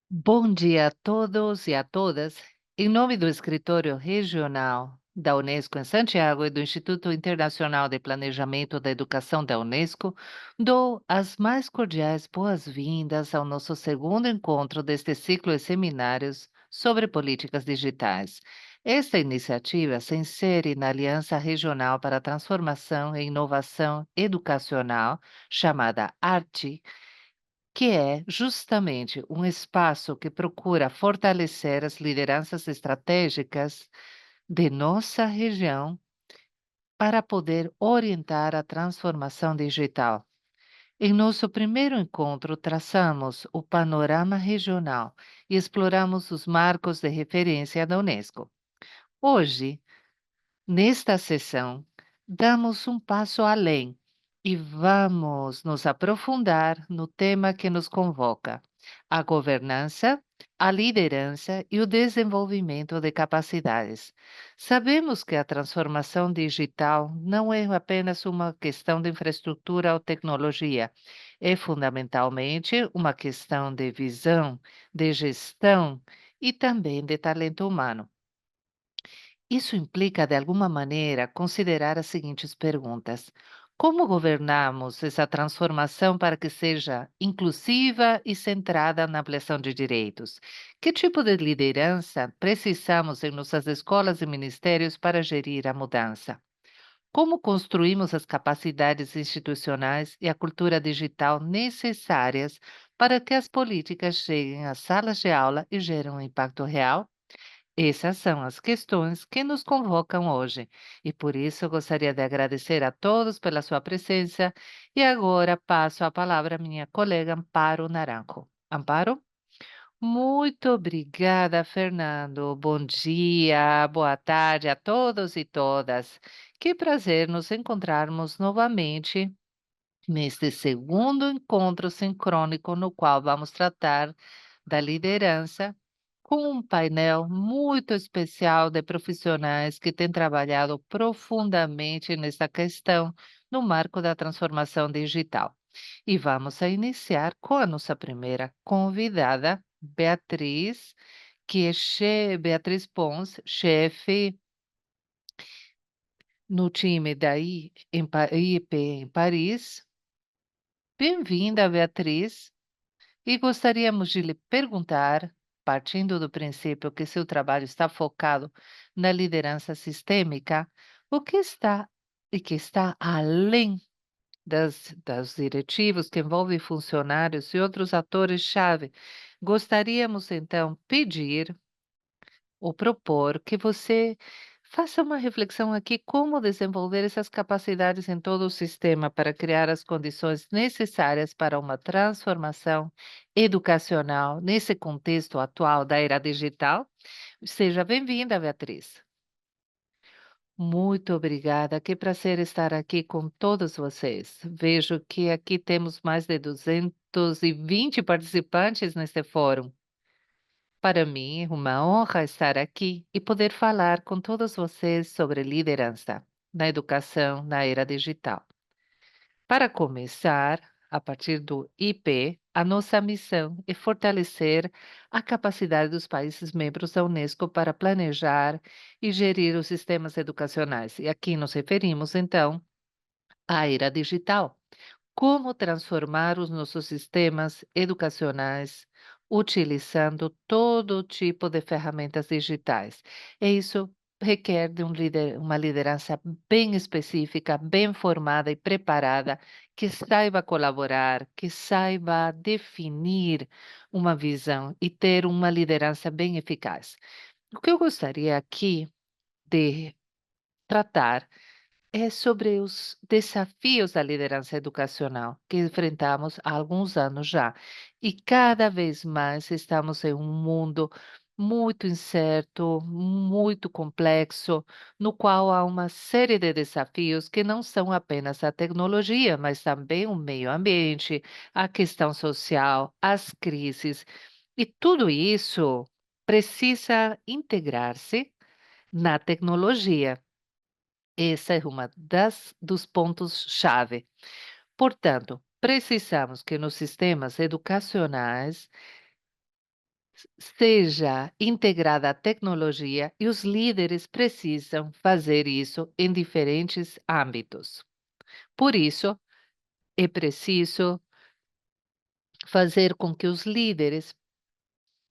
Bom dia a todos e a todas. Em nome do Escritório Regional da Unesco em Santiago e do Instituto Internacional de Planejamento da Educação da Unesco, dou as mais cordiais boas-vindas ao nosso segundo encontro deste ciclo de seminários sobre políticas digitais. Esta iniciativa se insere na Aliança Regional para a Transformação e Inovação Educacional, chamada ARTE, que é justamente um espaço que procura fortalecer as lideranças estratégicas de nossa região para poder orientar a transformação digital. Em nosso primeiro encontro, traçamos o panorama regional e exploramos os marcos de referência da Unesco. Hoje, nesta sessão, damos um passo além e vamos nos aprofundar no tema que nos convoca: a governança, a liderança e o desenvolvimento de capacidades. Sabemos que a transformação digital não é apenas uma questão de infraestrutura ou tecnologia, é fundamentalmente uma questão de visão, de gestão e também de talento humano. Isso implica, de alguma maneira, considerar as seguintes perguntas: como governamos essa transformação para que seja inclusiva e centrada na ampliação de direitos? Que tipo de liderança precisamos em nossas escolas e ministérios para gerir a mudança? Como construímos as capacidades institucionais e a cultura digital necessárias para que as políticas cheguem às salas de aula e gerem um impacto real? Essas são as questões que nos convocam hoje, e por isso eu gostaria de agradecer a todos pela sua presença. E agora passo a palavra à minha colega Amparo Naranjo. Amparo? Muito obrigada, Fernando. Bom dia, boa tarde a todos e todas. Que prazer nos encontrarmos novamente neste segundo encontro sincrônico, no qual vamos tratar da liderança, com um painel muito especial de profissionais que têm trabalhado profundamente nessa questão no marco da transformação digital. E vamos a iniciar com a nossa primeira convidada, Beatriz, que é Beatriz Pons, chefe no time da IP em Paris. Bem-vinda, Beatriz. E gostaríamos de lhe perguntar, partindo do princípio que seu trabalho está focado na liderança sistêmica, o que está e que está além das diretivos, que envolve funcionários e outros atores-chave. Gostaríamos então pedir ou propor que você faça uma reflexão aqui como desenvolver essas capacidades em todo o sistema para criar as condições necessárias para uma transformação educacional nesse contexto atual da era digital. Seja bem-vinda, Beatriz. Muito obrigada. Que prazer estar aqui com todos vocês. Vejo que aqui temos mais de 220 participantes neste fórum. Para mim, é uma honra estar aqui e poder falar com todos vocês sobre liderança na educação na era digital. Para começar, a partir do IP, a nossa missão é fortalecer a capacidade dos países membros da Unesco para planejar e gerir os sistemas educacionais. E aqui nos referimos, então, à era digital. Como transformar os nossos sistemas educacionais utilizando todo tipo de ferramentas digitais. E isso requer de uma liderança bem específica, bem formada e preparada, que saiba colaborar, que saiba definir uma visão e ter uma liderança bem eficaz. O que eu gostaria aqui de tratar é sobre os desafios da liderança educacional que enfrentamos há alguns anos já. E cada vez mais estamos em um mundo muito incerto, muito complexo, no qual há uma série de desafios que não são apenas a tecnologia, mas também o meio ambiente, a questão social, as crises. E tudo isso precisa integrar-se na tecnologia. Essa é uma das dos pontos-chave. Portanto, precisamos que nos sistemas educacionais seja integrada à tecnologia e os líderes precisam fazer isso em diferentes âmbitos. Por isso, é preciso fazer com que os líderes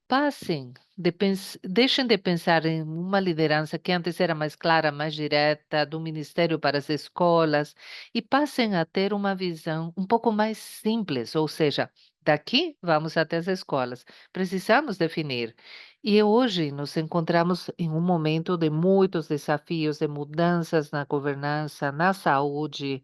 passem deixem de pensar em uma liderança que antes era mais clara, mais direta, do ministério para as escolas, e passem a ter uma visão um pouco mais simples, ou seja, daqui vamos até as escolas. Precisamos definir. E hoje nos encontramos em um momento de muitos desafios, de mudanças na governança, na saúde,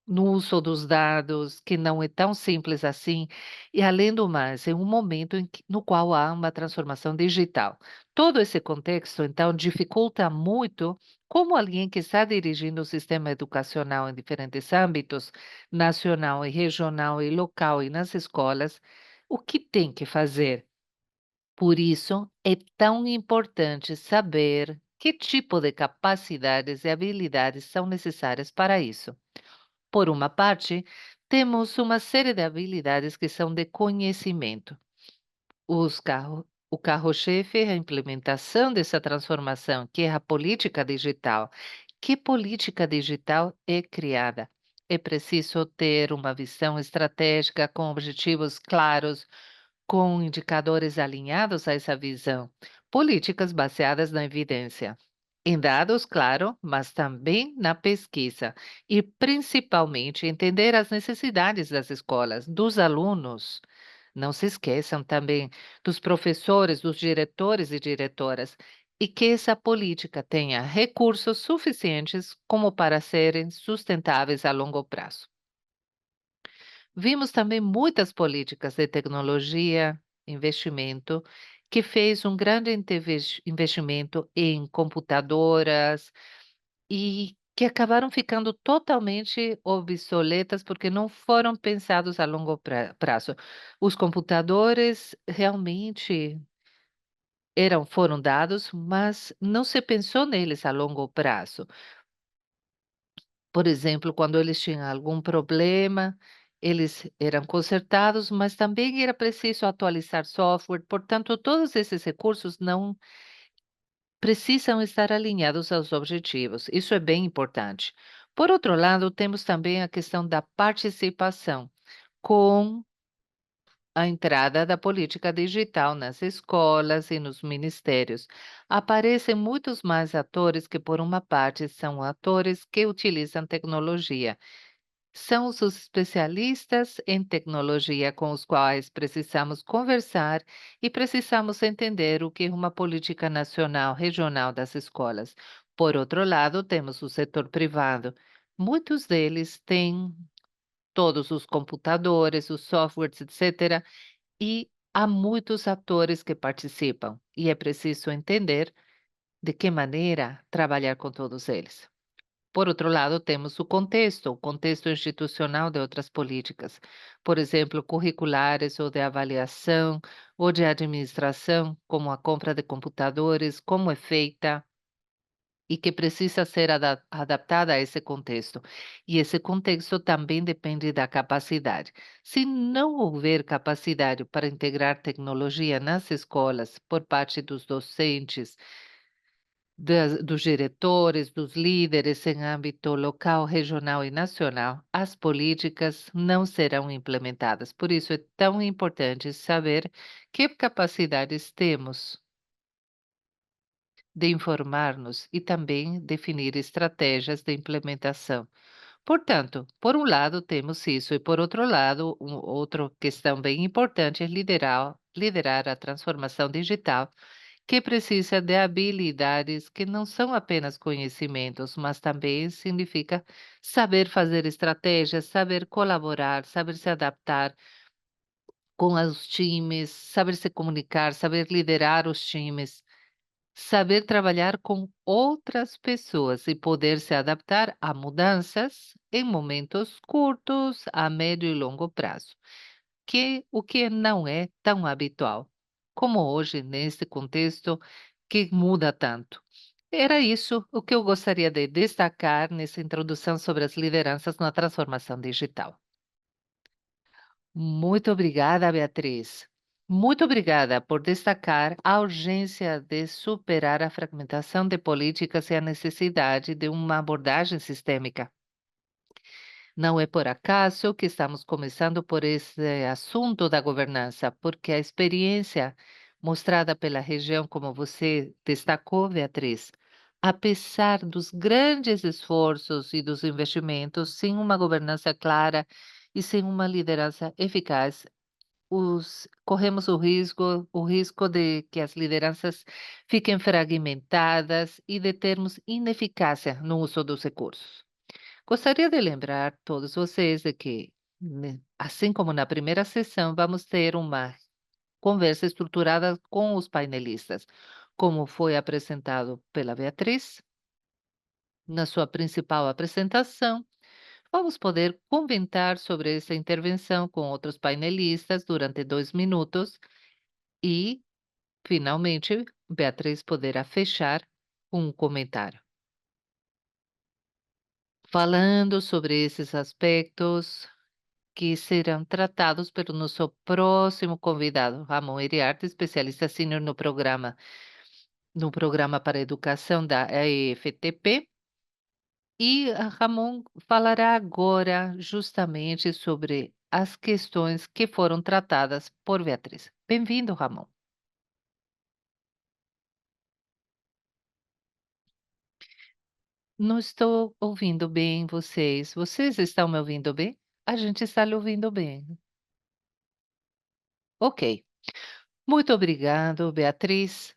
no uso dos dados, que não é tão simples assim, e além do mais, é um momento no qual há uma transformação digital. Todo esse contexto, então, dificulta muito como alguém que está dirigindo o sistema educacional em diferentes âmbitos, nacional e regional e local e nas escolas, o que tem que fazer. Por isso, é tão importante saber que tipo de capacidades e habilidades são necessárias para isso. Por uma parte, temos uma série de habilidades que são de conhecimento. O carro-chefe é a implementação dessa transformação, que é a política digital. Que política digital é criada? É preciso ter uma visão estratégica com objetivos claros, com indicadores alinhados a essa visão, políticas baseadas na evidência. Em dados, claro, mas também na pesquisa e principalmente entender as necessidades das escolas, dos alunos. Não se esqueçam também dos professores, dos diretores e diretoras, e que essa política tenha recursos suficientes como para serem sustentáveis a longo prazo. Vimos também muitas políticas de tecnologia, investimento, que fez um grande investimento em computadoras e que acabaram ficando totalmente obsoletas porque não foram pensados a longo prazo. Os computadores realmente foram dados, mas não se pensou neles a longo prazo. Por exemplo, quando eles tinham algum problema, eles eram consertados, mas também era preciso atualizar software, portanto, todos esses recursos não precisam estar alinhados aos objetivos. Isso é bem importante. Por outro lado, temos também a questão da participação, com a entrada da política digital nas escolas e nos ministérios. Aparecem muitos mais atores que, por uma parte, são atores que utilizam tecnologia. São os especialistas em tecnologia com os quais precisamos conversar e precisamos entender o que é uma política nacional, regional das escolas. Por outro lado, temos o setor privado. Muitos deles têm todos os computadores, os softwares, etc. E há muitos atores que participam, e é preciso entender de que maneira trabalhar com todos eles. Por outro lado, temos o contexto institucional de outras políticas, por exemplo, curriculares ou de avaliação ou de administração, como a compra de computadores, como é feita e que precisa ser adaptada a esse contexto. E esse contexto também depende da capacidade. Se não houver capacidade para integrar tecnologia nas escolas por parte dos docentes, dos diretores, dos líderes em âmbito local, regional e nacional, as políticas não serão implementadas. Por isso é tão importante saber que capacidades temos de informar-nos e também definir estratégias de implementação. Portanto, por um lado temos isso e por outro lado, outra questão bem importante é liderar a transformação digital, que precisa de habilidades que não são apenas conhecimentos, mas também significa saber fazer estratégias, saber colaborar, saber se adaptar com os times, saber se comunicar, saber liderar os times, saber trabalhar com outras pessoas e poder se adaptar a mudanças em momentos curtos, a médio e longo prazo, o que não é tão habitual, como hoje neste contexto que muda tanto. Era isso o que eu gostaria de destacar nessa introdução sobre as lideranças na transformação digital. Muito obrigada, Beatriz. Muito obrigada por destacar a urgência de superar a fragmentação de políticas e a necessidade de uma abordagem sistêmica. Não é por acaso que estamos começando por esse assunto da governança, porque a experiência mostrada pela região, como você destacou, Beatriz, apesar dos grandes esforços e dos investimentos, sem uma governança clara e sem uma liderança eficaz, corremos o risco de que as lideranças fiquem fragmentadas e de termos ineficácia no uso dos recursos. Gostaria de lembrar todos vocês de que, assim como na primeira sessão, vamos ter uma conversa estruturada com os painelistas, como foi apresentado pela Beatriz na sua principal apresentação. Vamos poder comentar sobre essa intervenção com outros painelistas durante 2 minutos e, finalmente, Beatriz poderá fechar com um comentário. Falando sobre esses aspectos que serão tratados pelo nosso próximo convidado, Ramon Iriarte, especialista sênior no programa para a educação da EFTP. E Ramon falará agora justamente sobre as questões que foram tratadas por Beatriz. Bem-vindo, Ramon. Não estou ouvindo bem vocês. Vocês estão me ouvindo bem? A gente está lhe ouvindo bem. Ok. Muito obrigado, Beatriz.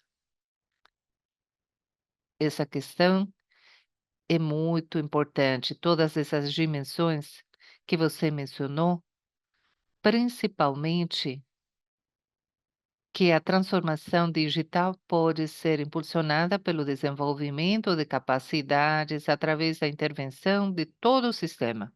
Essa questão é muito importante. Todas essas dimensões que você mencionou, principalmente que a transformação digital pode ser impulsionada pelo desenvolvimento de capacidades através da intervenção de todo o sistema.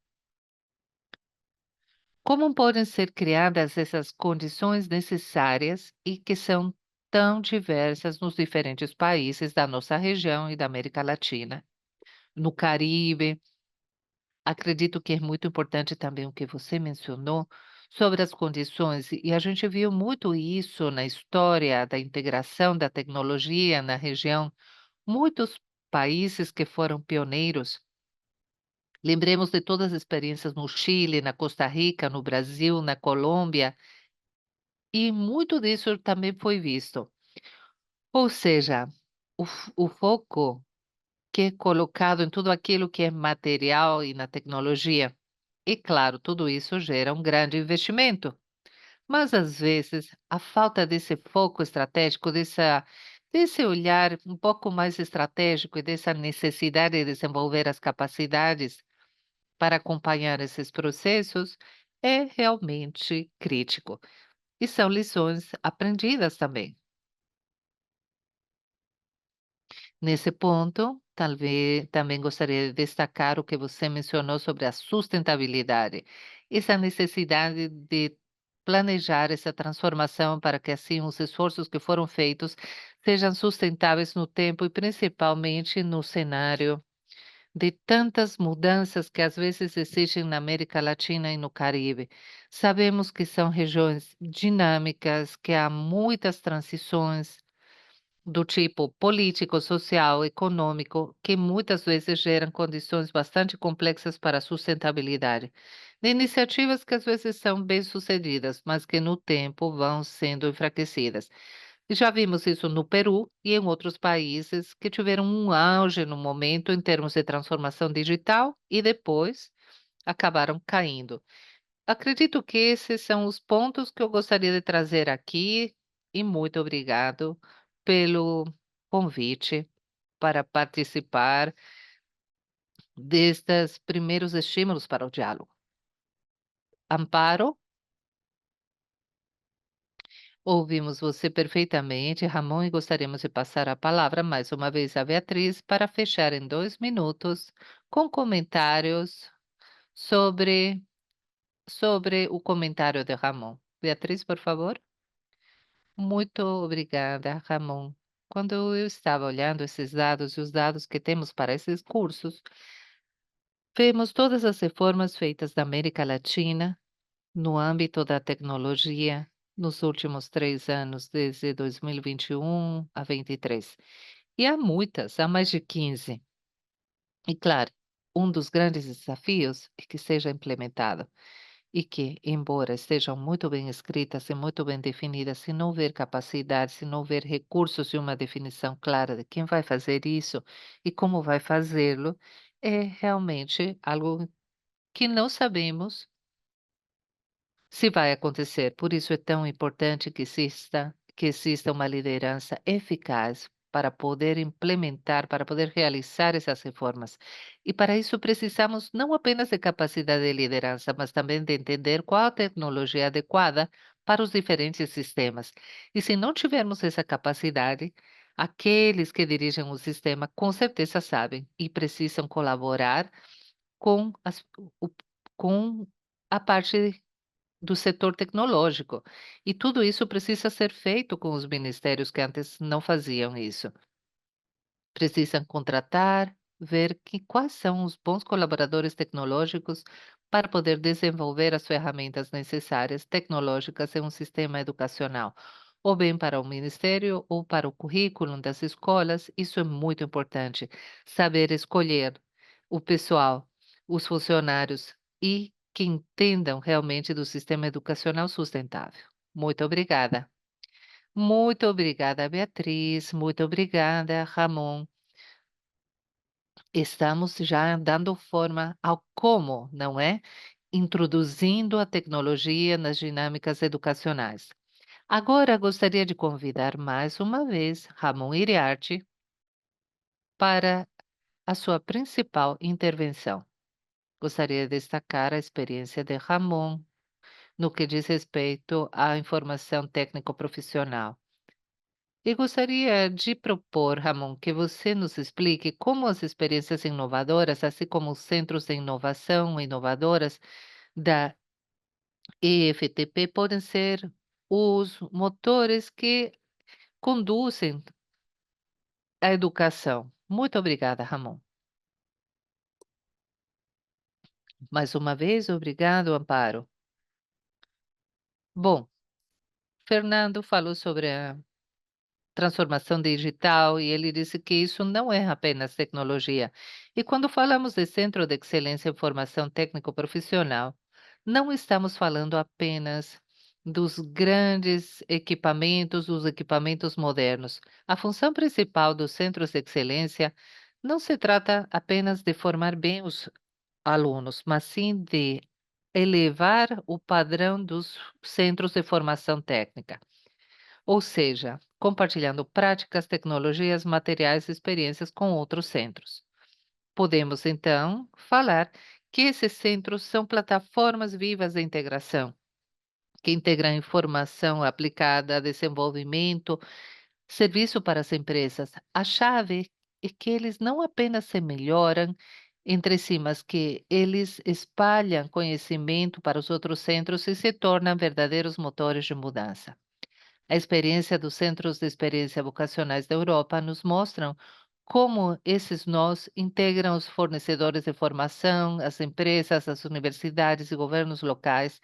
Como podem ser criadas essas condições necessárias e que são tão diversas nos diferentes países da nossa região e da América Latina? No Caribe, acredito que é muito importante também o que você mencionou sobre as condições, e a gente viu muito isso na história da integração da tecnologia na região. Muitos países que foram pioneiros. Lembremos de todas as experiências no Chile, na Costa Rica, no Brasil, na Colômbia, e muito disso também foi visto. Ou seja, o foco que é colocado em tudo aquilo que é material e na tecnologia. E claro, tudo isso gera um grande investimento. Mas às vezes a falta desse foco estratégico, desse olhar um pouco mais estratégico e dessa necessidade de desenvolver as capacidades para acompanhar esses processos é realmente crítico. E são lições aprendidas também. Nesse ponto, talvez também gostaria de destacar o que você mencionou sobre a sustentabilidade, essa necessidade de planejar essa transformação para que assim os esforços que foram feitos sejam sustentáveis no tempo e principalmente no cenário de tantas mudanças que às vezes existem na América Latina e no Caribe. Sabemos que são regiões dinâmicas, que há muitas transições do tipo político, social, econômico, que muitas vezes geram condições bastante complexas para a sustentabilidade. De iniciativas que às vezes são bem-sucedidas, mas que no tempo vão sendo enfraquecidas. E já vimos isso no Peru e em outros países que tiveram um auge no momento em termos de transformação digital e depois acabaram caindo. Acredito que esses são os pontos que eu gostaria de trazer aqui e muito obrigado pelo convite para participar destes primeiros estímulos para o diálogo. Amparo, ouvimos você perfeitamente, Ramon, e gostaríamos de passar a palavra mais uma vez à Beatriz para fechar em 2 minutos com comentários sobre, sobre o comentário de Ramon. Beatriz, por favor. Muito obrigada, Ramon. Quando eu estava olhando esses dados e os dados que temos para esses cursos, vemos todas as reformas feitas na América Latina no âmbito da tecnologia, nos últimos 3 anos, desde 2021 a 23. E há muitas, há mais de 15. E claro, um dos grandes desafios é que seja implementado e que, embora estejam muito bem escritas e muito bem definidas, se não houver capacidade, se não houver recursos e uma definição clara de quem vai fazer isso e como vai fazê-lo, é realmente algo que não sabemos se vai acontecer. Por isso é tão importante que exista uma liderança eficaz para poder implementar, para poder realizar essas reformas. E para isso precisamos não apenas de capacidade de liderança, mas também de entender qual a tecnologia adequada para os diferentes sistemas. E se não tivermos essa capacidade, aqueles que dirigem o sistema com certeza sabem e precisam colaborar com o com a parte do setor tecnológico. E tudo isso precisa ser feito com os ministérios que antes não faziam isso. Precisam contratar, ver quais são os bons colaboradores tecnológicos para poder desenvolver as ferramentas necessárias tecnológicas em um sistema educacional, ou bem para o ministério ou para o currículo das escolas. Isso é muito importante. Saber escolher o pessoal, os funcionários e que entendam realmente do sistema educacional sustentável. Muito obrigada. Muito obrigada, Beatriz. Muito obrigada, Ramon. Estamos já dando forma ao como, não é? Introduzindo a tecnologia nas dinâmicas educacionais. Agora gostaria de convidar mais uma vez Ramon Iriarte para a sua principal intervenção. Gostaria de destacar a experiência de Ramon no que diz respeito à informação técnico-profissional. E gostaria de propor, Ramon, que você nos explique como as experiências inovadoras, assim como os centros de inovação inovadoras da EFTP, podem ser os motores que conduzem a educação. Muito obrigada, Ramon. Mais uma vez, obrigado, Amparo. Bom, Fernando falou sobre a transformação digital, e ele disse que isso não é apenas tecnologia. E quando falamos de Centro de Excelência em Formação Técnico-Profissional, não estamos falando apenas dos grandes equipamentos, dos equipamentos modernos. A função principal dos centros de excelência não se trata apenas de formar bem os alunos, mas sim de elevar o padrão dos centros de formação técnica. Ou seja, compartilhando práticas, tecnologias, materiais e experiências com outros centros. Podemos, então, falar que esses centros são plataformas vivas de integração, que integram informação aplicada a desenvolvimento, serviço para as empresas. A chave é que eles não apenas se melhoram entre si, mas que eles espalham conhecimento para os outros centros e se tornam verdadeiros motores de mudança. A experiência dos centros de experiência vocacionais da Europa nos mostram como esses nós integram os fornecedores de formação, as empresas, as universidades e governos locais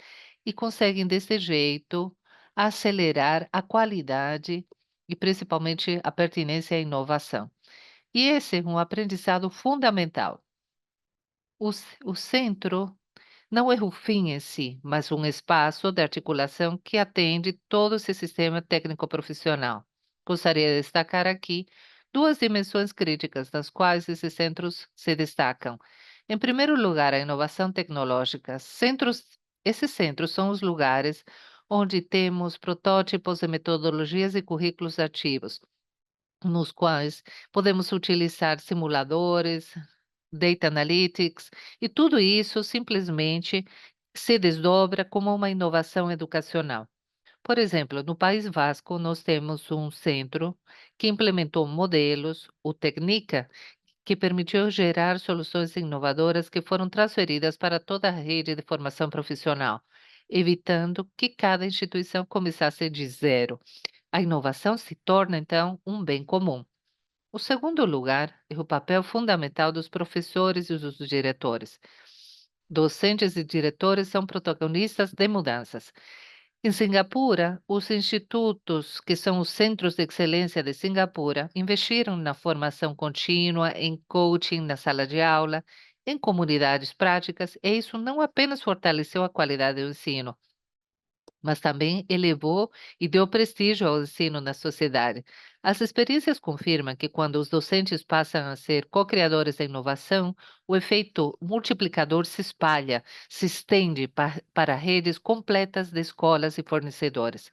e conseguem, desse jeito, acelerar a qualidade e principalmente a pertinência à inovação. E esse é um aprendizado fundamental. O centro não é o fim em si, mas um espaço de articulação que atende todo esse sistema técnico-profissional. Gostaria de destacar aqui duas dimensões críticas das quais esses centros se destacam. Em primeiro lugar, a inovação tecnológica. Esses centros são os lugares onde temos protótipos de metodologias e currículos ativos, nos quais podemos utilizar simuladores, data analytics, e tudo isso simplesmente se desdobra como uma inovação educacional. Por exemplo, no País Vasco, nós temos um centro que implementou modelos, o Tecnica, que permitiu gerar soluções inovadoras que foram transferidas para toda a rede de formação profissional, evitando que cada instituição começasse de zero. A inovação se torna, então, um bem comum. O segundo lugar é o papel fundamental dos professores e dos diretores. Docentes e diretores são protagonistas de mudanças. Em Singapura, os institutos, que são os centros de excelência de Singapura, investiram na formação contínua, em coaching na sala de aula, em comunidades práticas, e isso não apenas fortaleceu a qualidade do ensino, mas também elevou e deu prestígio ao ensino na sociedade. As experiências confirmam que quando os docentes passam a ser co-criadores da inovação, o efeito multiplicador se espalha, se estende para redes completas de escolas e fornecedores.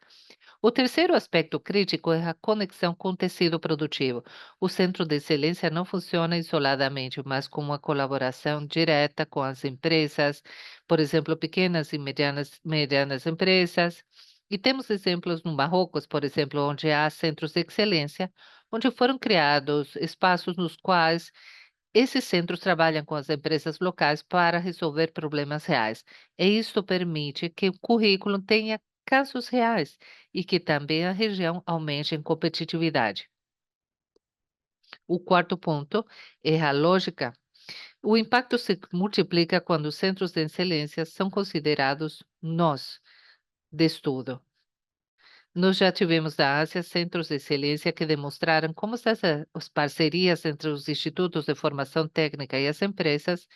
O terceiro aspecto crítico é a conexão com o tecido produtivo. O centro de excelência não funciona isoladamente, mas com uma colaboração direta com as empresas, por exemplo, pequenas e medianas empresas. E temos exemplos no Marrocos, por exemplo, onde há centros de excelência, onde foram criados espaços nos quais esses centros trabalham com as empresas locais para resolver problemas reais. E isso permite que o currículo tenha casos reais e que também a região aumente em competitividade. O quarto ponto é a lógica. O impacto se multiplica quando os centros de excelência são considerados nós de estudo. Nós já tivemos da Ásia centros de excelência que demonstraram como as parcerias entre os institutos de formação técnica e as empresas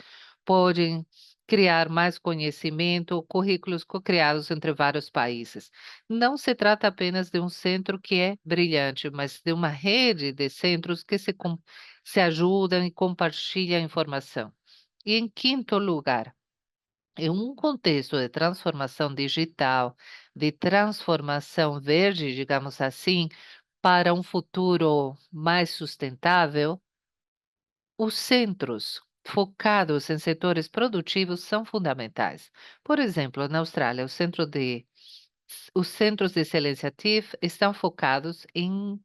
podem criar mais conhecimento, currículos co-criados entre vários países. Não se trata apenas de um centro que é brilhante, mas de uma rede de centros que se ajudam e compartilham informação. E em quinto lugar, em um contexto de transformação digital, de transformação verde, digamos assim, para um futuro mais sustentável, os centros focados em setores produtivos são fundamentais. Por exemplo, na Austrália, os centros de excelência TIF estão focados em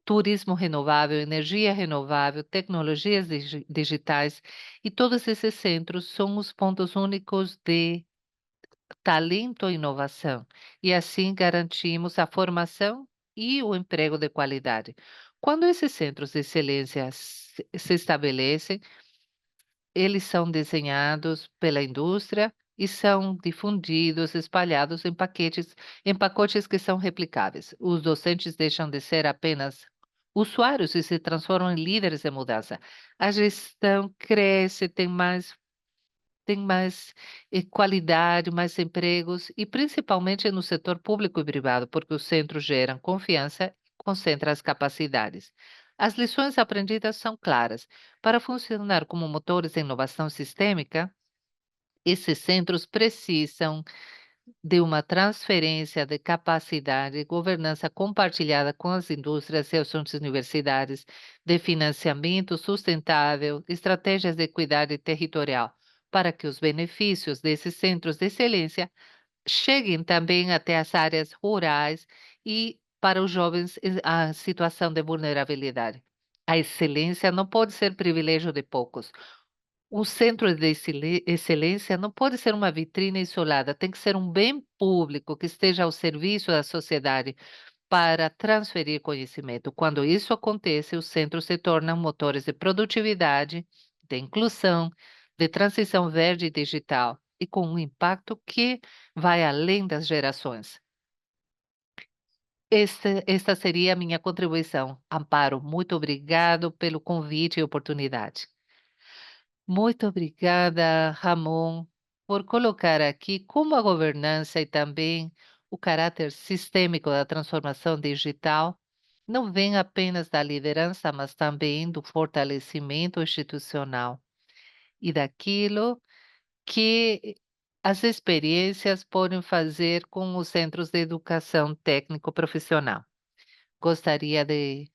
turismo renovável, energia renovável, tecnologias digitais, e todos esses centros são os pontos únicos de talento e inovação, e assim garantimos a formação e o emprego de qualidade. Quando esses centros de excelência se estabelecem, eles são desenhados pela indústria e são difundidos, espalhados em pacotes que são replicáveis. Os docentes deixam de ser apenas usuários e se transformam em líderes de mudança. A gestão cresce, tem mais qualidade, mais empregos e principalmente no setor público e privado, porque os centros geram confiança e concentram as capacidades. As lições aprendidas são claras. Para funcionar como motores de inovação sistêmica, esses centros precisam de uma transferência de capacidade e governança compartilhada com as indústrias e as universidades, de financiamento sustentável, estratégias de equidade territorial, para que os benefícios desses centros de excelência cheguem também até as áreas rurais e para os jovens em a situação de vulnerabilidade. A excelência não pode ser privilégio de poucos. O centro de excelência não pode ser uma vitrine isolada, tem que ser um bem público que esteja ao serviço da sociedade para transferir conhecimento. Quando isso acontece, os centros se tornam motores de produtividade, de inclusão, de transição verde e digital, e com um impacto que vai além das gerações. Esta seria a minha contribuição. Amparo, muito obrigado pelo convite e oportunidade. Muito obrigada, Ramon, por colocar aqui como a governança e também o caráter sistêmico da transformação digital não vem apenas da liderança, mas também do fortalecimento institucional e daquilo que as experiências podem fazer com os centros de educação técnico-profissional. Gostaria de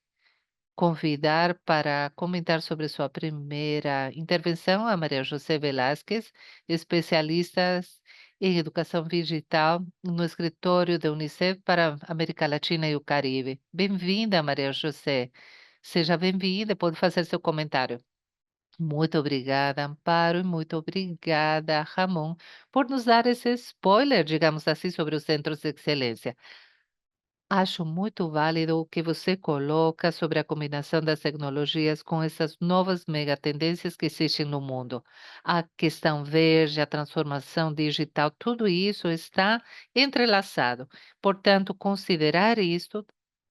convidar para comentar sobre sua primeira intervenção a Maria José Velasquez, especialista em educação digital no escritório da Unicef para a América Latina e o Caribe. Bem-vinda, Maria José. Seja bem-vinda, pode fazer seu comentário. Muito obrigada, Amparo, e muito obrigada, Ramon, por nos dar esse spoiler, digamos assim, sobre os centros de excelência. Acho muito válido o que você coloca sobre a combinação das tecnologias com essas novas megatendências que existem no mundo. A questão verde, a transformação digital, tudo isso está entrelaçado. Portanto, considerar isto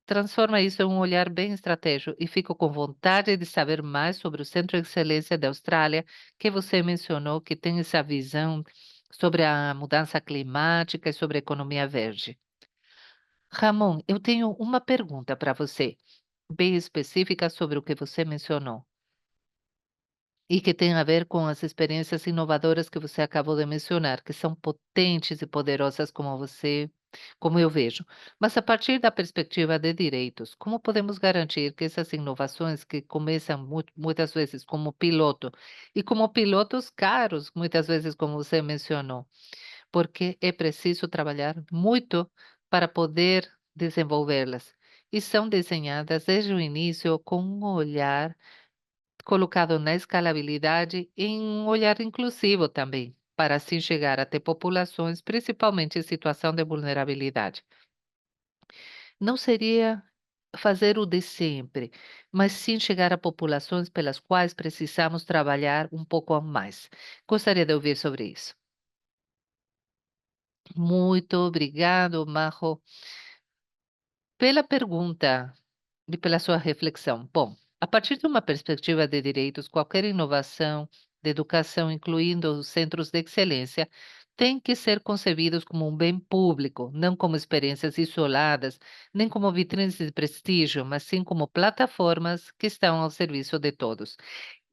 transforma isso em um olhar bem estratégico e fico com vontade de saber mais sobre o Centro de Excelência da Austrália, que você mencionou, que tem essa visão sobre a mudança climática e sobre a economia verde. Ramon, eu tenho uma pergunta para você, bem específica sobre o que você mencionou, e que tem a ver com as experiências inovadoras que você acabou de mencionar, que são potentes e poderosas como eu vejo. Mas a partir da perspectiva de direitos, como podemos garantir que essas inovações que começam muitas vezes como piloto, e como pilotos caros, muitas vezes, como você mencionou, porque é preciso trabalhar muito para poder desenvolvê-las. E são desenhadas desde o início com um olhar colocado na escalabilidade e em um olhar inclusivo também, para assim chegar até populações, principalmente em situação de vulnerabilidade. Não seria fazer o de sempre, mas sim chegar a populações pelas quais precisamos trabalhar um pouco a mais. Gostaria de ouvir sobre isso. Muito obrigado, Marro, pela pergunta e pela sua reflexão. Bom, a partir de uma perspectiva de direitos, qualquer inovação de educação, incluindo os centros de excelência, tem que ser concebidos como um bem público, não como experiências isoladas, nem como vitrines de prestígio, mas sim como plataformas que estão ao serviço de todos.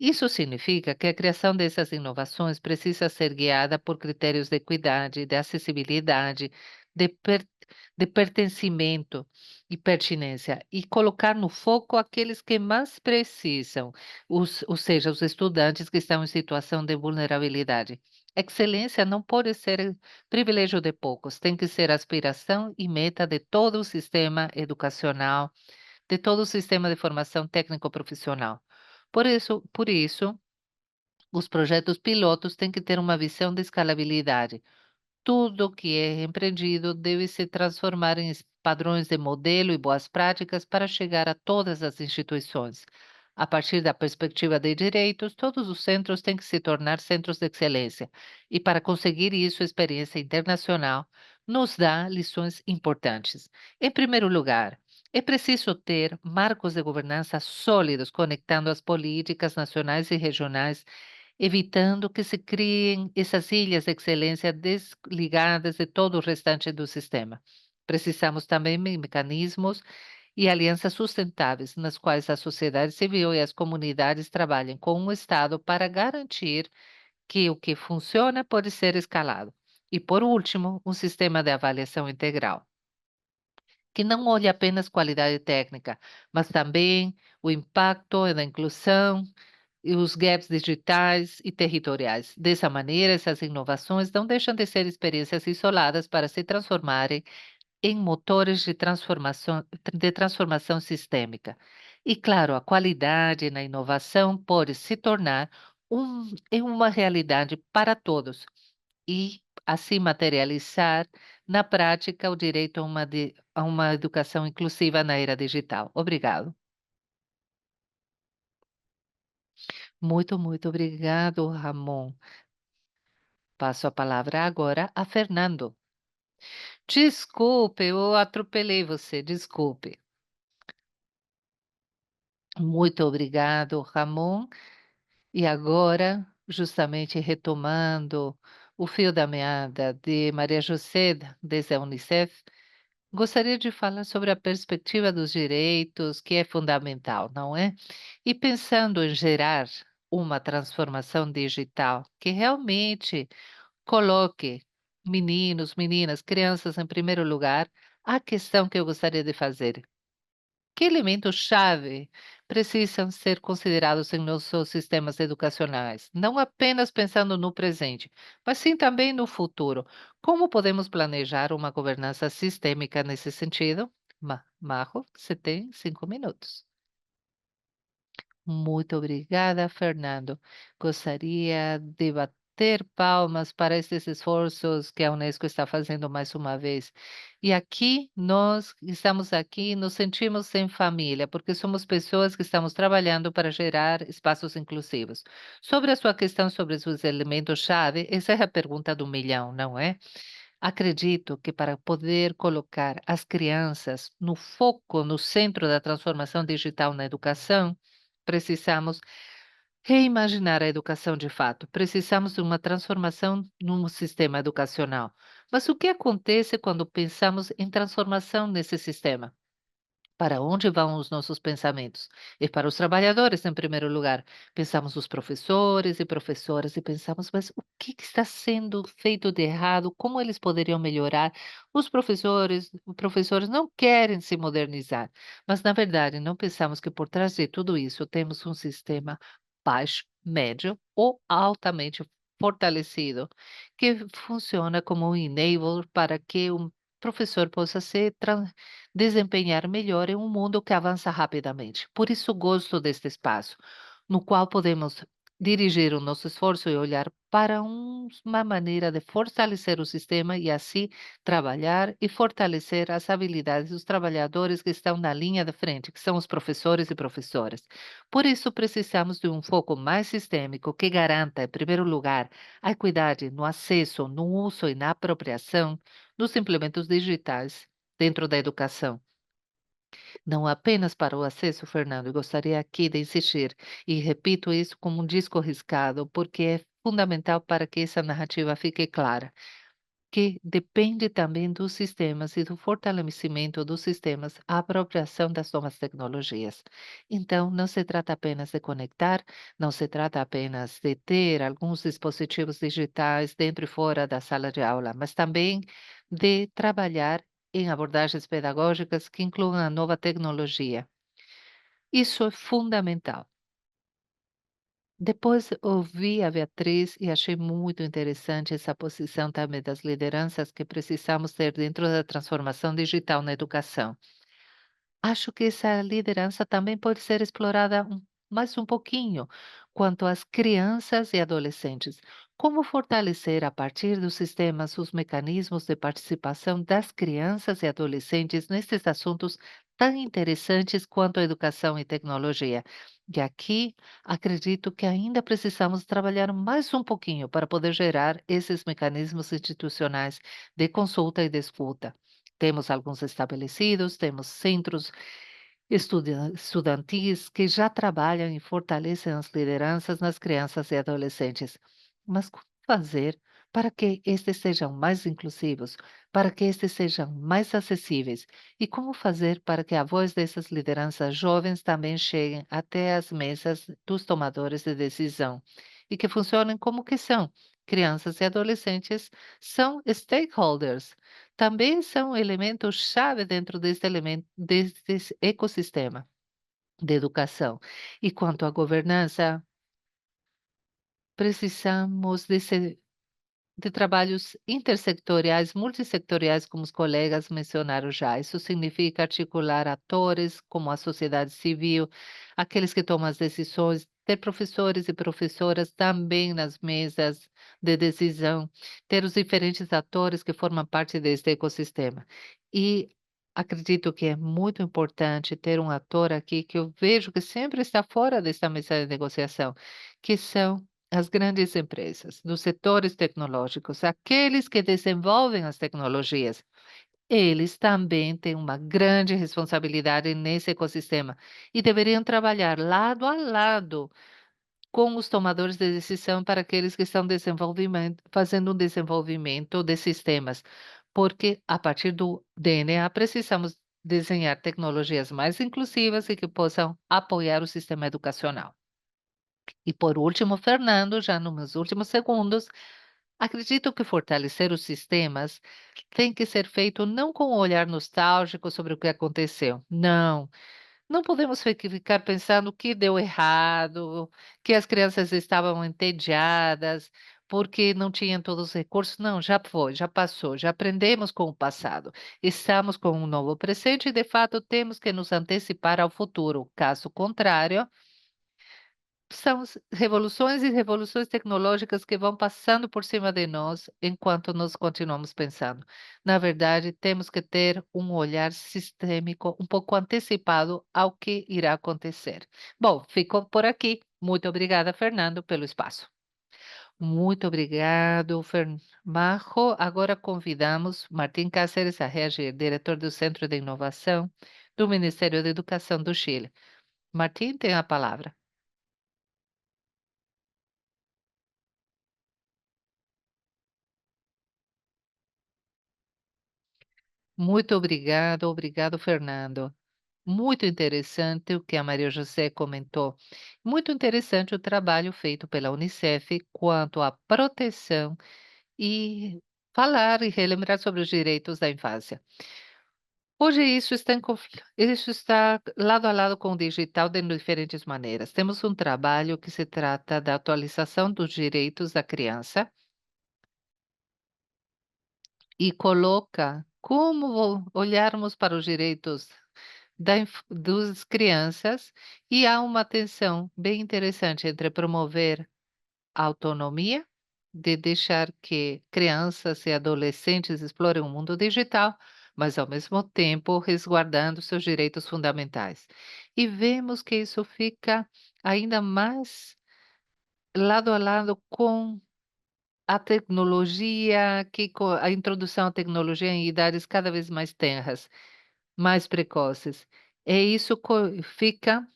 Isso significa que a criação dessas inovações precisa ser guiada por critérios de equidade, de acessibilidade, de, per- de pertencimento e pertinência, e colocar no foco aqueles que mais precisam, ou seja, os estudantes que estão em situação de vulnerabilidade. Excelência não pode ser privilégio de poucos, tem que ser aspiração e meta de todo o sistema educacional, de todo o sistema de formação técnico-profissional. Por isso, os projetos pilotos têm que ter uma visão de escalabilidade. Tudo que é empreendido deve se transformar em padrões de modelo e boas práticas para chegar a todas as instituições. A partir da perspectiva de direitos, todos os centros têm que se tornar centros de excelência. E para conseguir isso, a experiência internacional nos dá lições importantes. Em primeiro lugar, é preciso ter marcos de governança sólidos, conectando as políticas nacionais e regionais, evitando que se criem essas ilhas de excelência desligadas de todo o restante do sistema. Precisamos também de mecanismos e alianças sustentáveis, nas quais a sociedade civil e as comunidades trabalhem com o Estado para garantir que o que funciona pode ser escalado. E, por último, um sistema de avaliação integral, que não olhe apenas qualidade técnica, mas também o impacto da inclusão e os gaps digitais e territoriais. Dessa maneira, essas inovações não deixam de ser experiências isoladas para se transformarem em motores de transformação sistêmica. E, claro, a qualidade na inovação pode se tornar em uma realidade para todos e, assim, materializar na prática o direito a uma educação inclusiva na era digital. Obrigado. Muito obrigado, Ramon. Passo a palavra agora a Fernando. Desculpe, eu atropelei você, desculpe. Muito obrigado, Ramon. E agora, justamente retomando o fio da meada de Maria José, desde a Unicef, gostaria de falar sobre a perspectiva dos direitos, que é fundamental, não é? E pensando em gerar uma transformação digital que realmente coloque meninos, meninas, crianças em primeiro lugar, a questão que eu gostaria de fazer: que elementos-chave precisam ser considerados em nossos sistemas educacionais, não apenas pensando no presente, mas sim também no futuro? Como podemos planejar uma governança sistêmica nesse sentido? Marro, você tem 5 minutos. Muito obrigada, Fernando. Gostaria de bater palmas para esses esforços que a Unesco está fazendo mais uma vez. E aqui, nós estamos aqui, nos sentimos em família, porque somos pessoas que estamos trabalhando para gerar espaços inclusivos. Sobre a sua questão sobre os elementos-chave, essa é a pergunta do milhão, não é? Acredito que para poder colocar as crianças no foco, no centro da transformação digital na educação, precisamos reimaginar a educação de fato. Precisamos de uma transformação no sistema educacional. Mas o que acontece quando pensamos em transformação nesse sistema? Para onde vão os nossos pensamentos? E para os trabalhadores, em primeiro lugar. Pensamos os professores e professoras e pensamos, mas o que está sendo feito de errado? Como eles poderiam melhorar? Os professores não querem se modernizar, mas na verdade não pensamos que por trás de tudo isso temos um sistema baixo, médio ou altamente fortalecido, que funciona como um enabler para que um professor possa ser desempenhar melhor em um mundo que avança rapidamente. Por isso, gosto deste espaço, no qual podemos dirigir o nosso esforço e olhar para uma maneira de fortalecer o sistema e assim trabalhar e fortalecer as habilidades dos trabalhadores que estão na linha de frente, que são os professores e professoras. Por isso, precisamos de um foco mais sistêmico que garanta, em primeiro lugar, a equidade no acesso, no uso e na apropriação dos implementos digitais dentro da educação. Não apenas para o acesso, Fernando, eu gostaria aqui de insistir, e repito isso como um disco riscado, porque é fundamental para que essa narrativa fique clara, que depende também dos sistemas e do fortalecimento dos sistemas, a apropriação das novas tecnologias. Então, não se trata apenas de conectar, não se trata apenas de ter alguns dispositivos digitais dentro e fora da sala de aula, mas também de trabalhar em abordagens pedagógicas que incluam a nova tecnologia. Isso é fundamental. Depois ouvi a Beatriz e achei muito interessante essa posição também das lideranças que precisamos ter dentro da transformação digital na educação. Acho que essa liderança também pode ser explorada mais um pouquinho quanto às crianças e adolescentes. Como fortalecer a partir dos sistemas os mecanismos de participação das crianças e adolescentes nesses assuntos tão interessantes quanto a educação e tecnologia? E aqui acredito que ainda precisamos trabalhar mais um pouquinho para poder gerar esses mecanismos institucionais de consulta e de escuta. Temos alguns estabelecidos, temos centros estudantis que já trabalham e fortalecem as lideranças nas crianças e adolescentes. Mas como fazer para que estes sejam mais inclusivos, para que estes sejam mais acessíveis? E como fazer para que a voz dessas lideranças jovens também chegue até as mesas dos tomadores de decisão e que funcionem como que são? Crianças e adolescentes são stakeholders, também são elementos-chave dentro desse ecossistema de educação. E quanto à governança, precisamos de trabalhos intersectoriais, multissectoriais, como os colegas mencionaram já. Isso significa articular atores como a sociedade civil, aqueles que tomam as decisões, ter professores e professoras também nas mesas de decisão, ter os diferentes atores que formam parte deste ecossistema. E acredito que é muito importante ter um ator aqui que eu vejo que sempre está fora desta mesa de negociação, que são as grandes empresas, dos setores tecnológicos, aqueles que desenvolvem as tecnologias, eles também têm uma grande responsabilidade nesse ecossistema e deveriam trabalhar lado a lado com os tomadores de decisão para aqueles que estão fazendo um desenvolvimento de sistemas, porque a partir do DNA precisamos desenhar tecnologias mais inclusivas e que possam apoiar o sistema educacional. E por último, Fernando, já nos meus últimos segundos, acredito que fortalecer os sistemas tem que ser feito não com um olhar nostálgico sobre o que aconteceu. Não, não podemos ficar pensando o que deu errado, que as crianças estavam entediadas, porque não tinham todos os recursos. Não, já foi, já passou, já aprendemos com o passado. Estamos com um novo presente e, de fato, temos que nos antecipar ao futuro. Caso contrário, São revoluções e revoluções tecnológicas que vão passando por cima de nós enquanto nós continuamos pensando. Na verdade, temos que ter um olhar sistêmico um pouco antecipado ao que irá acontecer. Bom, fico por aqui. Muito obrigada, Fernando, pelo espaço. Muito obrigado, Marco. Agora convidamos Martim Cáceres a reagir, diretor do Centro de Inovação do Ministério da Educação do Chile. Martim, tem a palavra. Muito obrigado, obrigado, Fernando. Muito interessante o que a Maria José comentou. Muito interessante o trabalho feito pela Unicef quanto à proteção e falar e relembrar sobre os direitos da infância. Hoje isso está lado a lado com o digital de diferentes maneiras. Temos um trabalho que se trata da atualização dos direitos da criança e coloca como olharmos para os direitos dos crianças, e há uma tensão bem interessante entre promover a autonomia, de deixar que crianças e adolescentes explorem o mundo digital, mas ao mesmo tempo resguardando seus direitos fundamentais. E vemos que isso fica ainda mais lado a lado com a tecnologia, a introdução à tecnologia em idades cada vez mais tenras, mais precoces. E isso fica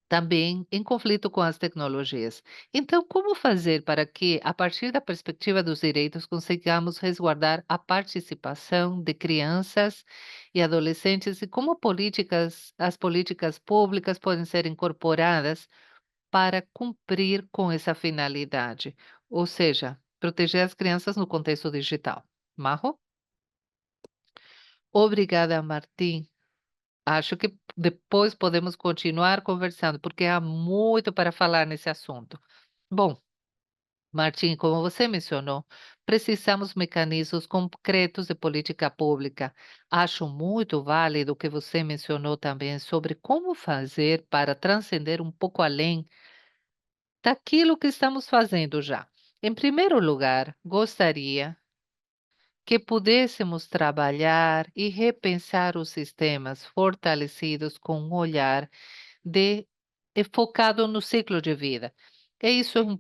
também em conflito com as tecnologias. Então, como fazer para que, a partir da perspectiva dos direitos, consigamos resguardar a participação de crianças e adolescentes e como as políticas públicas podem ser incorporadas para cumprir com essa finalidade, ou seja, proteger as crianças no contexto digital. Marro? Obrigada, Martim. Acho que depois podemos continuar conversando, porque há muito para falar nesse assunto. Bom, Martim, como você mencionou, precisamos de mecanismos concretos de política pública. Acho muito válido o que você mencionou também sobre como fazer para transcender um pouco além daquilo que estamos fazendo já. Em primeiro lugar, gostaria que pudéssemos trabalhar e repensar os sistemas fortalecidos com um olhar de focado no ciclo de vida. É isso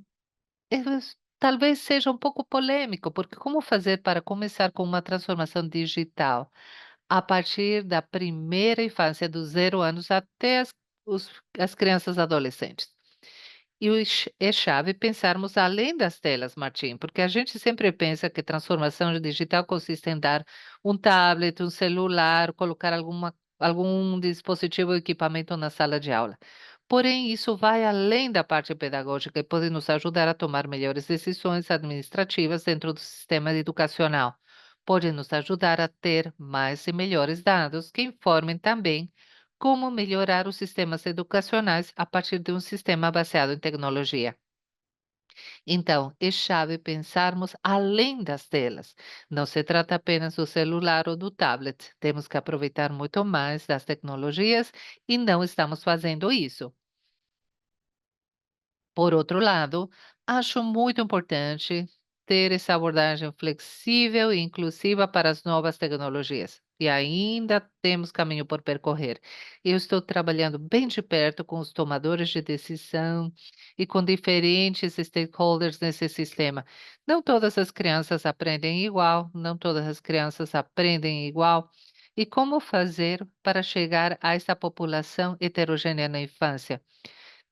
talvez seja um pouco polêmico, porque como fazer para começar com uma transformação digital a partir da primeira infância, dos 0 anos até as crianças e adolescentes? E é chave pensarmos além das telas, Martim, porque a gente sempre pensa que transformação digital consiste em dar um tablet, um celular, colocar algum dispositivo ou equipamento na sala de aula. Porém, isso vai além da parte pedagógica e pode nos ajudar a tomar melhores decisões administrativas dentro do sistema educacional. Pode nos ajudar a ter mais e melhores dados que informem também como melhorar os sistemas educacionais a partir de um sistema baseado em tecnologia. Então, é chave pensarmos além das telas. Não se trata apenas do celular ou do tablet. Temos que aproveitar muito mais das tecnologias e não estamos fazendo isso. Por outro lado, acho muito importante ter essa abordagem flexível e inclusiva para as novas tecnologias. E ainda temos caminho por percorrer. Eu estou trabalhando bem de perto com os tomadores de decisão e com diferentes stakeholders nesse sistema. Não todas as crianças aprendem igual, não todas as crianças aprendem igual. E como fazer para chegar a essa população heterogênea na infância?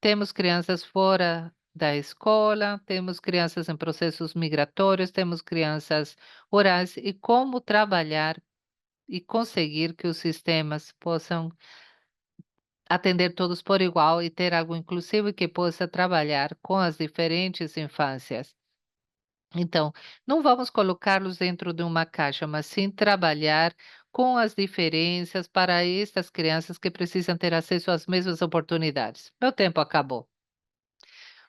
Temos crianças fora da escola, temos crianças em processos migratórios, temos crianças rurais, e como trabalhar e conseguir que os sistemas possam atender todos por igual e ter algo inclusivo e que possa trabalhar com as diferentes infâncias. Então, não vamos colocá-los dentro de uma caixa, mas sim trabalhar com as diferenças para estas crianças que precisam ter acesso às mesmas oportunidades. Meu tempo acabou.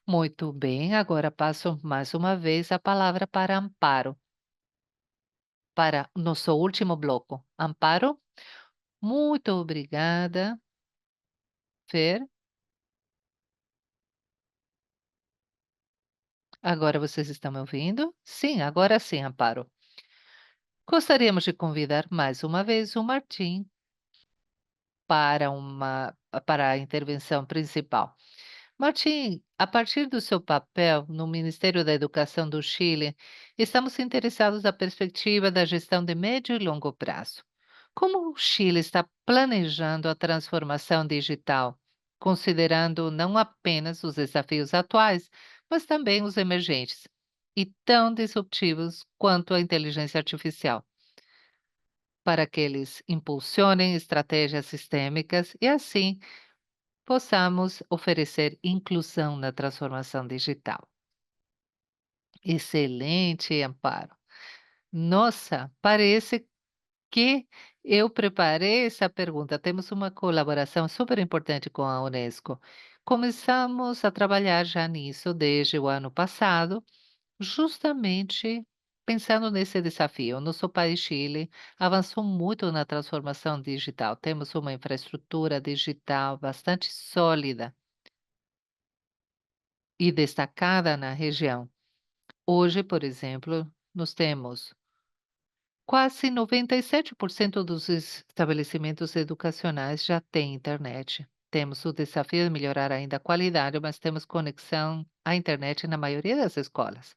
Muito bem, agora passo mais uma vez a palavra para Amparo, para nosso último bloco. Amparo, muito obrigada, Fer. Agora vocês estão me ouvindo? Sim, agora sim, Amparo. Gostaríamos de convidar mais uma vez o Martim para a intervenção principal. Martim, a partir do seu papel no Ministério da Educação do Chile, estamos interessados na perspectiva da gestão de médio e longo prazo. Como o Chile está planejando a transformação digital, considerando não apenas os desafios atuais, mas também os emergentes e tão disruptivos quanto a inteligência artificial, para que eles impulsionem estratégias sistêmicas e, assim, possamos oferecer inclusão na transformação digital. Excelente, Amparo. Nossa, parece que eu preparei essa pergunta. Temos uma colaboração super importante com a Unesco. Começamos a trabalhar já nisso desde o ano passado, justamente pensando nesse desafio. Nosso país, Chile, avançou muito na transformação digital. Temos uma infraestrutura digital bastante sólida e destacada na região. Hoje, por exemplo, nós temos quase 97% dos estabelecimentos educacionais já têm internet. Temos o desafio de melhorar ainda a qualidade, mas temos conexão à internet na maioria das escolas.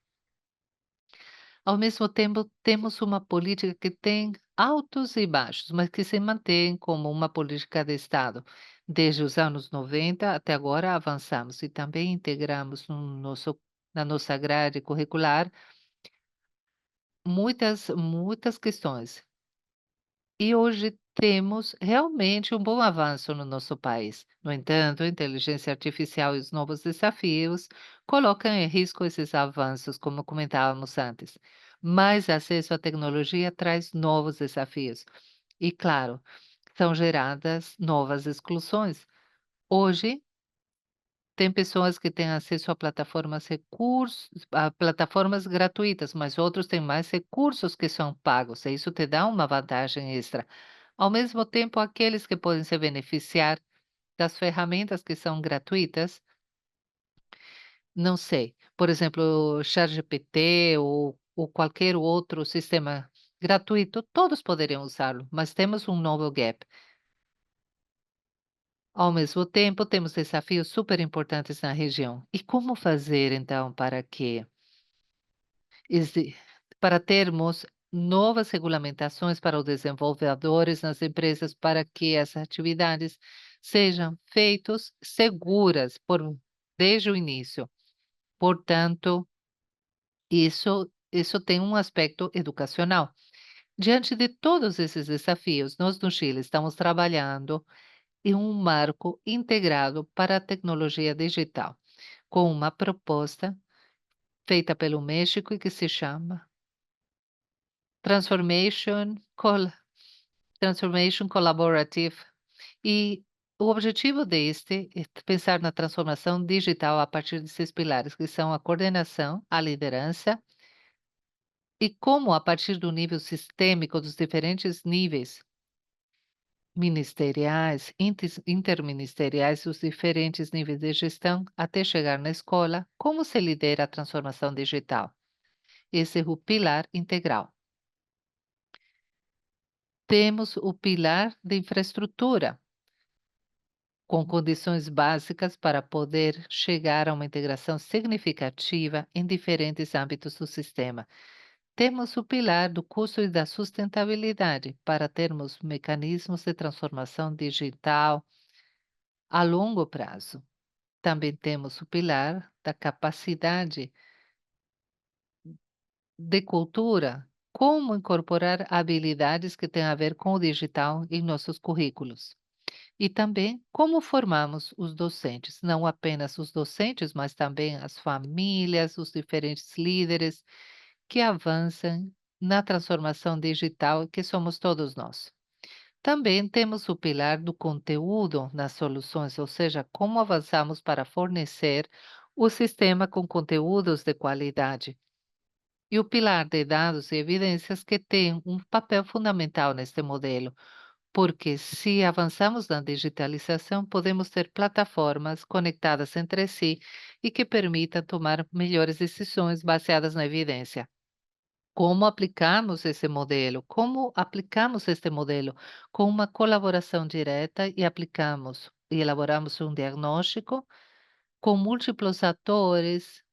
Ao mesmo tempo, temos uma política que tem altos e baixos, mas que se mantém como uma política de Estado. Desde os anos 90 até agora avançamos e também integramos na nossa grade curricular muitas questões. E hoje temos realmente um bom avanço no nosso país. No entanto, a inteligência artificial e os novos desafios colocam em risco esses avanços, como comentávamos antes. Mais acesso à tecnologia traz novos desafios. E, claro, são geradas novas exclusões. Hoje, tem pessoas que têm acesso a plataformas gratuitas, mas outros têm mais recursos que são pagos, e isso te dá uma vantagem extra. Ao mesmo tempo, aqueles que podem se beneficiar das ferramentas que são gratuitas, não sei, por exemplo, o ChatGPT ou qualquer outro sistema gratuito, todos poderiam usá-lo, mas temos um novo gap. Ao mesmo tempo, temos desafios super importantes na região. E como fazer, então, exi para termos novas regulamentações para os desenvolvedores nas empresas, para que essas atividades sejam feitos seguras desde o início. Portanto, isso tem um aspecto educacional. Diante de todos esses desafios, nós no Chile estamos trabalhando em um marco integrado para a tecnologia digital, com uma proposta feita pelo México e que se chama Transformation Col Transformation Collaborative. E o objetivo deste é pensar na transformação digital a partir de 6 pilares, que são a coordenação, a liderança e como, a partir do nível sistêmico dos diferentes níveis ministeriais, interministeriais, os diferentes níveis de gestão, até chegar na escola, como se lidera a transformação digital. Esse é o pilar integral. Temos o pilar de infraestrutura, com condições básicas para poder chegar a uma integração significativa em diferentes âmbitos do sistema. Temos o pilar do custo e da sustentabilidade, para termos mecanismos de transformação digital a longo prazo. Também temos o pilar da capacidade de cultura, como incorporar habilidades que têm a ver com o digital em nossos currículos. E também como formamos os docentes, não apenas os docentes, mas também as famílias, os diferentes líderes que avançam na transformação digital, que somos todos nós. Também temos o pilar do conteúdo nas soluções, ou seja, como avançamos para fornecer o sistema com conteúdos de qualidade. E o pilar de dados e evidências, que tem um papel fundamental neste modelo, Porque se avançamos na digitalização, podemos ter plataformas conectadas entre si e que permitam tomar melhores decisões baseadas na evidência. Como aplicamos esse modelo? Como aplicamos este modelo? Com uma colaboração direta e aplicamos e elaboramos um diagnóstico com múltiplos atores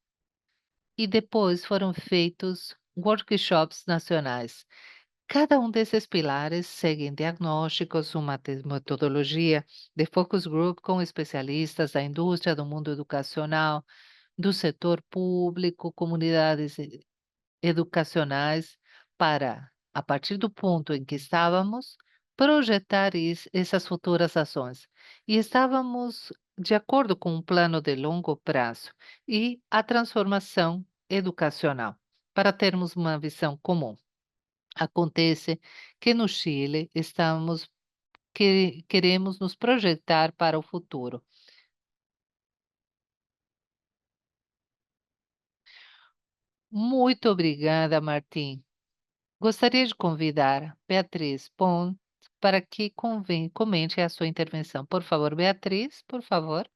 e depois foram feitos workshops nacionais. Cada um desses pilares segue diagnósticos, uma metodologia de focus group com especialistas da indústria, do mundo educacional, do setor público, comunidades educacionais, para, a partir do ponto em que estávamos, projetar essas futuras ações. E estávamos de acordo com um plano de longo prazo e a transformação educacional, para termos uma visão comum. Acontece que no Chile estamos queremos nos projetar para o futuro. Muito obrigada, Martim. Gostaria de convidar Beatriz Pons para que comente a sua intervenção. Por favor, Beatriz, por favor.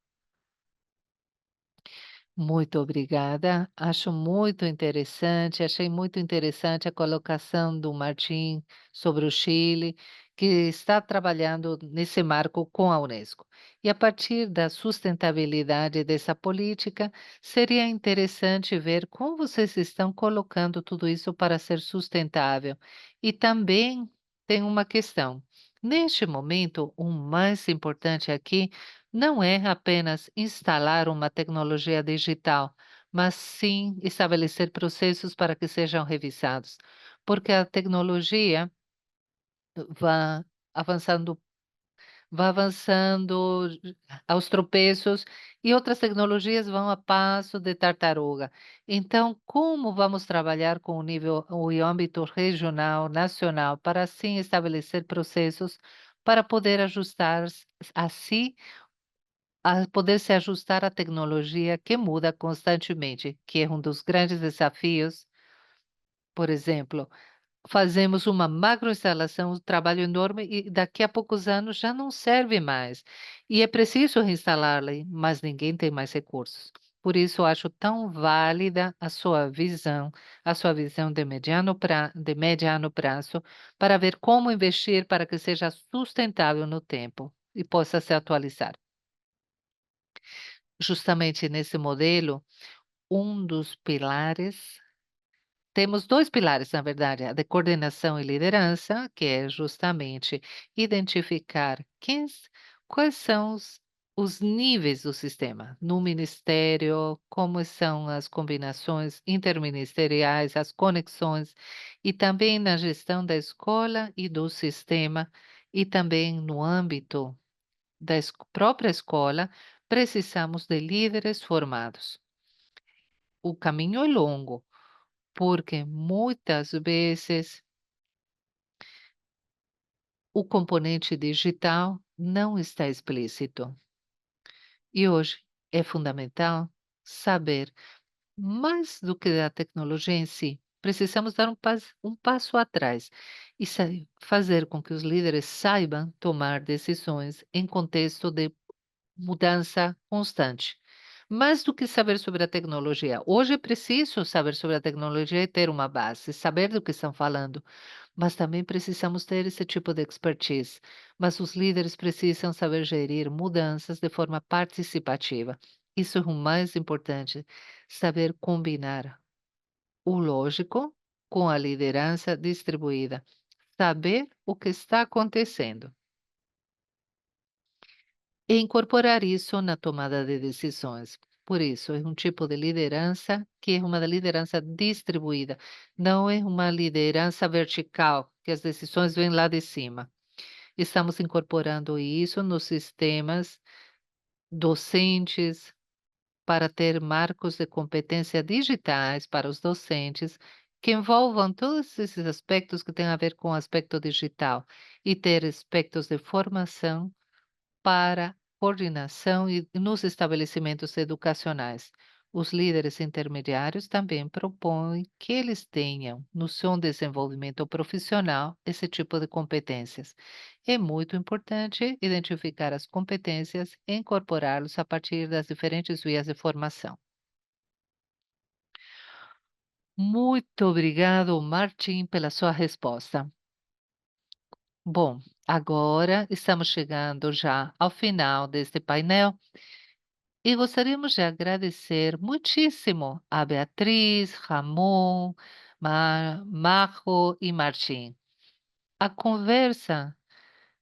Muito obrigada. Acho muito interessante, achei muito interessante a colocação do Martim sobre o Chile, que está trabalhando nesse marco com a Unesco. E a partir da sustentabilidade dessa política, seria interessante ver como vocês estão colocando tudo isso para ser sustentável. E também tem uma questão. Neste momento, o mais importante aqui não é apenas instalar uma tecnologia digital, mas sim estabelecer processos para que sejam revisados, porque a tecnologia vai avançando, vai avançando aos tropeços e outras tecnologias vão a passo de tartaruga. Então, como vamos trabalhar com o âmbito regional, nacional, para assim estabelecer processos para poder ajustar a si a poder se ajustar à tecnologia que muda constantemente, que é um dos grandes desafios. Por exemplo, fazemos uma macroinstalação, um trabalho enorme e daqui a poucos anos já não serve mais. E é preciso reinstalá-la, mas ninguém tem mais recursos. Por isso, eu acho tão válida a sua visão de mediano prazo, para ver como investir para que seja sustentável no tempo e possa se atualizar. Justamente nesse modelo, um dos pilares temos 2 pilares, na verdade, a de coordenação e liderança, que é justamente identificar quais são os níveis do sistema. No ministério, como são as combinações interministeriais, as conexões, e também na gestão da escola e do sistema, e também no âmbito da própria escola, precisamos de líderes formados. O caminho é longo, porque muitas vezes o componente digital não está explícito. E hoje é fundamental saber mais do que a tecnologia em si. Precisamos dar um passo atrás e fazer com que os líderes saibam tomar decisões em contexto de mudança constante. Mais do que saber sobre a tecnologia. Hoje é preciso saber sobre a tecnologia e ter uma base, saber do que estão falando, mas também precisamos ter esse tipo de expertise. Mas os líderes precisam saber gerir mudanças de forma participativa. Isso é o mais importante, saber combinar o lógico com a liderança distribuída, saber o que está acontecendo. E incorporar isso na tomada de decisões. Por isso, é um tipo de liderança que é uma liderança distribuída, não é uma liderança vertical, que as decisões vêm lá de cima. Estamos incorporando isso nos sistemas docentes para ter marcos de competência digitais para os docentes, que envolvam todos esses aspectos que têm a ver com o aspecto digital e ter aspectos de formação para coordenação e nos estabelecimentos educacionais. Os líderes intermediários também propõem que eles tenham no seu desenvolvimento profissional esse tipo de competências. É muito importante identificar as competências e incorporá-los a partir das diferentes vias de formação. Muito obrigado, Martim, pela sua resposta. Bom, agora estamos chegando já ao final deste painel e gostaríamos de agradecer muitíssimo a Beatriz, Ramon, Marco e Martim. A conversa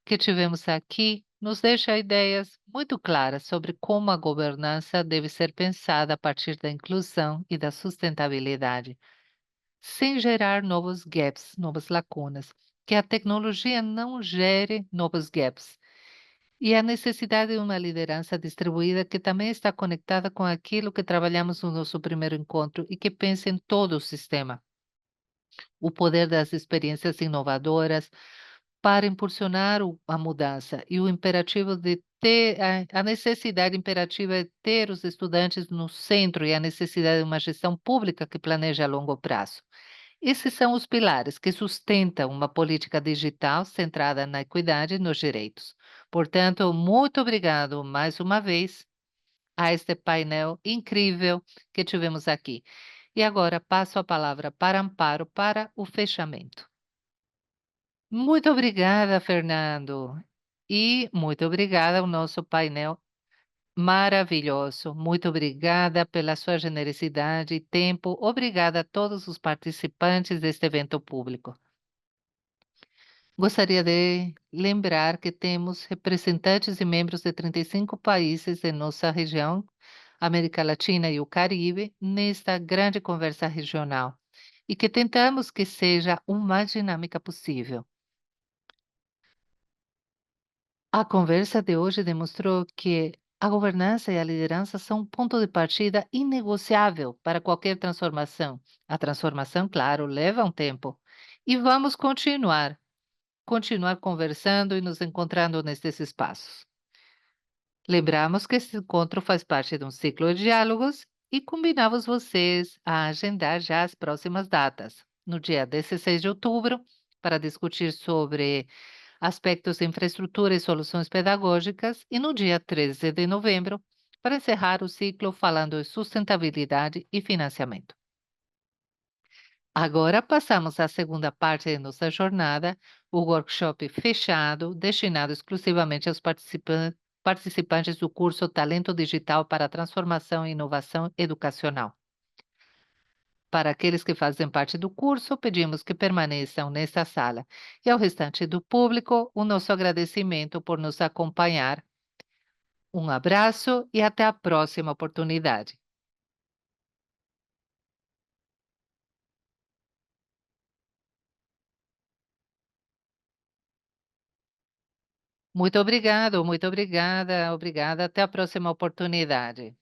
que tivemos aqui nos deixa ideias muito claras sobre como a governança deve ser pensada a partir da inclusão e da sustentabilidade, sem gerar novos gaps, novas lacunas, que a tecnologia não gere novos gaps. E a necessidade de uma liderança distribuída que também está conectada com aquilo que trabalhamos no nosso primeiro encontro e que pensa em todo o sistema. O poder das experiências inovadoras para impulsionar a mudança e o imperativo de ter a necessidade imperativa de ter os estudantes no centro e a necessidade de uma gestão pública que planeje a longo prazo. Esses são os pilares que sustentam uma política digital centrada na equidade e nos direitos. Portanto, muito obrigado mais uma vez a este painel incrível que tivemos aqui. E agora passo a palavra para Amparo para o fechamento. Muito obrigada, Fernando. E muito obrigada ao nosso painel maravilhoso. Muito obrigada pela sua generosidade e tempo. Obrigada a todos os participantes deste evento público. Gostaria de lembrar que temos representantes e membros de 35 países de nossa região, América Latina e o Caribe, nesta grande conversa regional, e que tentamos que seja o mais dinâmica possível. A conversa de hoje demonstrou que a governança e a liderança são um ponto de partida inegociável para qualquer transformação. A transformação, claro, leva um tempo. E vamos continuar conversando e nos encontrando nestes espaços. Lembramos que esse encontro faz parte de um ciclo de diálogos e convidamos vocês a agendar já as próximas datas. No dia 16 de outubro, para discutir sobre aspectos de infraestrutura e soluções pedagógicas, e no dia 13 de novembro, para encerrar o ciclo falando de sustentabilidade e financiamento. Agora passamos à segunda parte de nossa jornada, o workshop fechado, destinado exclusivamente aos participantes do curso Talento Digital para a Transformação e Inovação Educacional. Para aqueles que fazem parte do curso, pedimos que permaneçam nesta sala. E ao restante do público, o nosso agradecimento por nos acompanhar. Um abraço e até a próxima oportunidade. Muito obrigado, muito obrigada, obrigada. Até a próxima oportunidade.